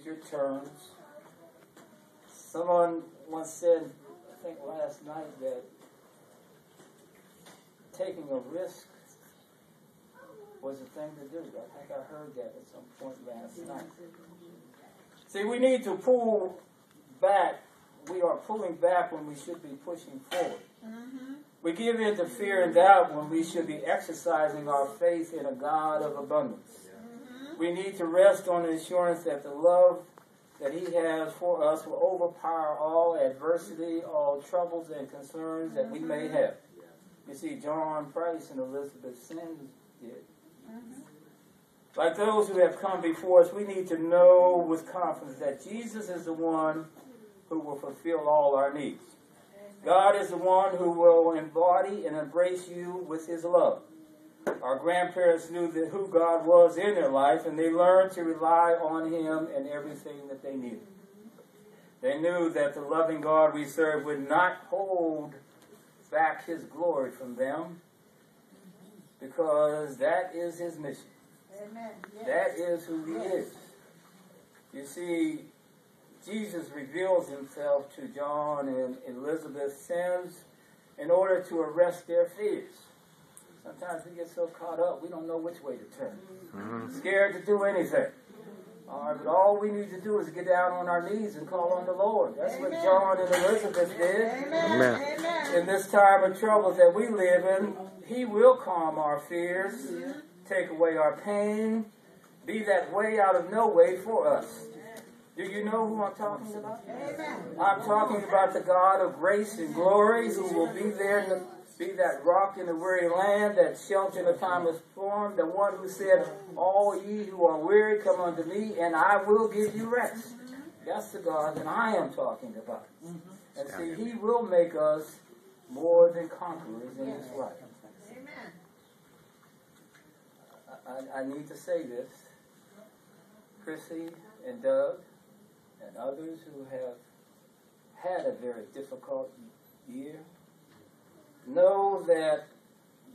your terms. Someone once said, I think last night, that taking a risk was the thing to do. I think I heard that at some point last night. See, we need to pull back. We are pulling back when we should be pushing forward. Mm-hmm. We give in to fear and doubt when we should be exercising our faith in a God of abundance. Mm-hmm. We need to rest on the assurance that the love that He has for us will overpower all adversity, all troubles and concerns that we may have. You see, John Price and Elizabeth Sims did. Mm-hmm. Like those who have come before us, we need to know with confidence that Jesus is the one who will fulfill all our needs. God is the one who will embody and embrace you with His love. Our grandparents knew that who God was in their life, and they learned to rely on Him in everything that they needed. They knew that the loving God we serve would not hold back His glory from them, because that is His mission. Amen. Yes. That is who He is. You see, Jesus reveals Himself to John and Elizabeth Sims in order to arrest their fears. Sometimes we get so caught up, we don't know which way to turn. Mm-hmm. Scared to do anything. All right, but all we need to do is get down on our knees and call on the Lord. That's Amen. What John and Elizabeth did. Amen. Amen. In this time of troubles that we live in, He will calm our fears, take away our pain, be that way out of no way for us. Do you know who I'm talking about? Amen. I'm talking about the God of grace and glory, who will be there to be that rock in the weary land, that shelter in a time of storm, the one who said, all ye who are weary, come unto me, and I will give you rest. That's the God that I am talking about. And see, He will make us more than conquerors in this life. I need to say this. Chrissy and Doug and others who have had a very difficult year, know that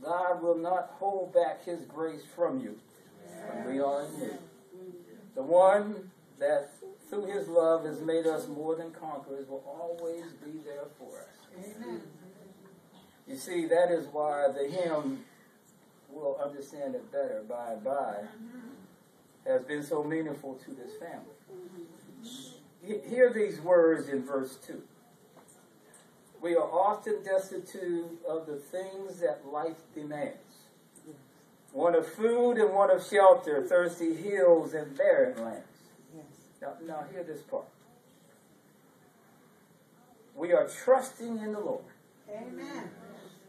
God will not hold back His grace from you when we are in need. The one that through His love has made us more than conquerors will always be there for us. Amen. You see, that is why the hymn, we'll understand it better by and by, has been so meaningful to this family. Hear these words in verse 2. We are often destitute of the things that life demands. One of food and one of shelter, thirsty hills and barren lands. Now hear this part. We are trusting in the Lord. Amen.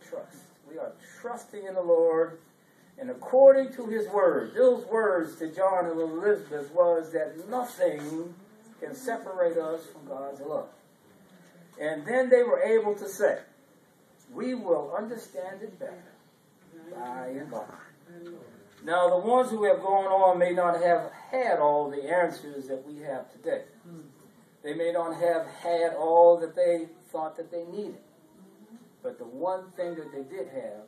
Trust. We are trusting in the Lord, and according to His word, those words to John and Elizabeth was that nothing can separate us from God's love. And then they were able to say, we will understand it better by and by. Now, the ones who have gone on may not have had all the answers that we have today. They may not have had all that they thought that they needed. But the one thing that they did have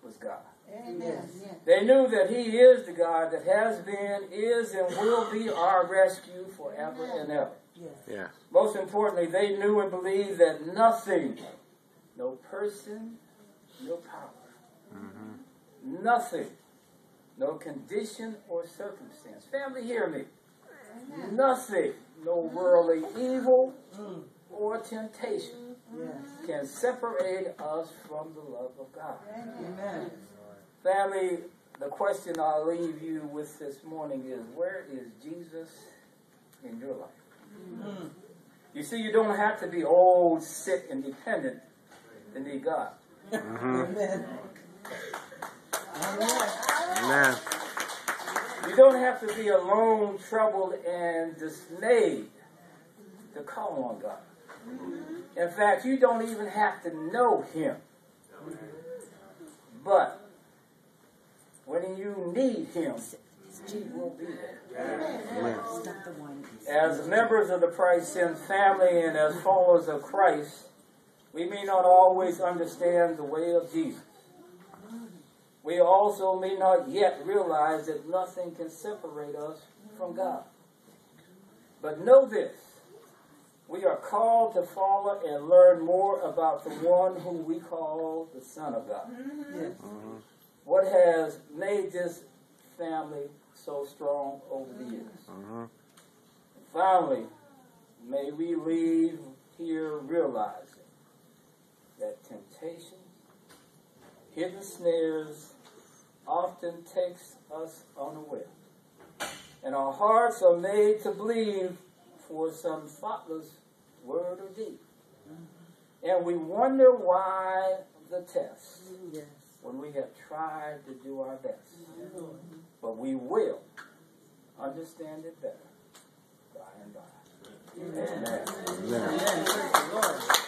was God. Amen. They knew that He is the God that has been, is, and will be our rescue forever and ever. Yeah. Most importantly, they knew and believed that nothing, no person, no power, nothing, no condition or circumstance. Family, hear me. Nothing, no worldly evil or temptation can separate us from the love of God. Amen. Family, the question I'll leave you with this morning is, where is Jesus in your life? You see, you don't have to be old, sick, and dependent to need God. Amen. Amen. You don't have to be alone, troubled, and dismayed to call on God. In fact, you don't even have to know Him. But when you need Him, He will be there. Amen. As members of the Price Sims family and as followers of Christ, we may not always understand the way of Jesus. We also may not yet realize that nothing can separate us from God. But know this, we are called to follow and learn more about the one who we call the Son of God. Yes. What has made this family so strong over the years. Finally, may we leave here realizing that temptation, hidden snares, often takes us unaware. And our hearts are made to believe for some thoughtless word or deed. And we wonder why the test, when we have tried to do our best. But we will understand it better by and by. Amen. Amen. Amen.